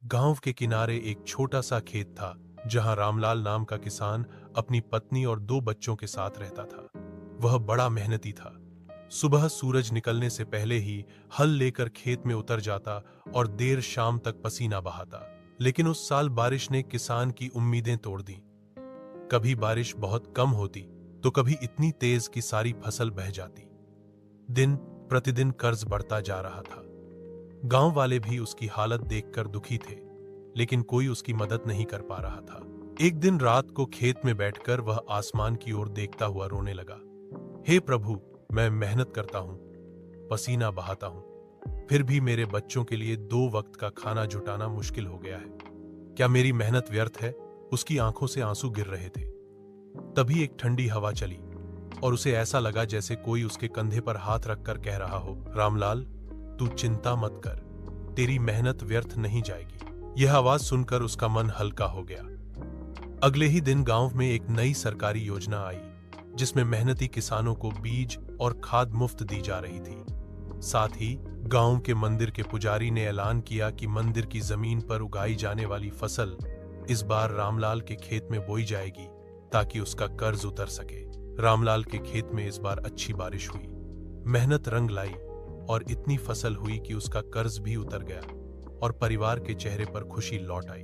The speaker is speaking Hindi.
गांव के किनारे एक छोटा सा खेत था जहां रामलाल नाम का किसान अपनी पत्नी और दो बच्चों के साथ रहता था। वह बड़ा मेहनती था। सुबह सूरज निकलने से पहले ही हल लेकर खेत में उतर जाता और देर शाम तक पसीना बहाता। लेकिन उस साल बारिश ने किसान की उम्मीदें तोड़ दी। कभी बारिश बहुत कम होती तो कभी इतनी तेज कि सारी फसल बह जाती। दिन प्रतिदिन कर्ज बढ़ता जा रहा था। गांव वाले भी उसकी हालत देखकर दुखी थे, लेकिन कोई उसकी मदद नहीं कर पा रहा था। एक दिन रात को खेत में बैठकर वह आसमान की ओर देखता हुआ रोने लगा। हे प्रभु, मैं मेहनत करता हूं, पसीना बहाता हूं, फिर भी मेरे बच्चों के लिए 2 वक्त का खाना जुटाना मुश्किल हो गया है। क्या मेरी मेहनत व्यर्थ है? उसकी आंखों से आंसू गिर रहे थे। तभी एक ठंडी हवा चली और उसे ऐसा लगा जैसे कोई उसके कंधे पर हाथ रखकर कह रहा हो, रामलाल, तू चिंता मत कर, तेरी मेहनत व्यर्थ नहीं जाएगी। यह आवाज सुनकर उसका मन हल्का हो गया। अगले ही दिन गांव में एक नई सरकारी योजना आई जिसमें मेहनती किसानों को बीज और खाद मुफ्त दी जा रही थी। साथ ही गांव के मंदिर के पुजारी ने ऐलान किया कि मंदिर की जमीन पर उगाई जाने वाली फसल इस बार रामलाल के खेत में बोई जाएगी ताकि उसका कर्ज उतर सके। रामलाल के खेत में इस बार अच्छी बारिश हुई, मेहनत रंग लाई और इतनी फसल हुई कि उसका कर्ज भी उतर गया और परिवार के चेहरे पर खुशी लौट आई।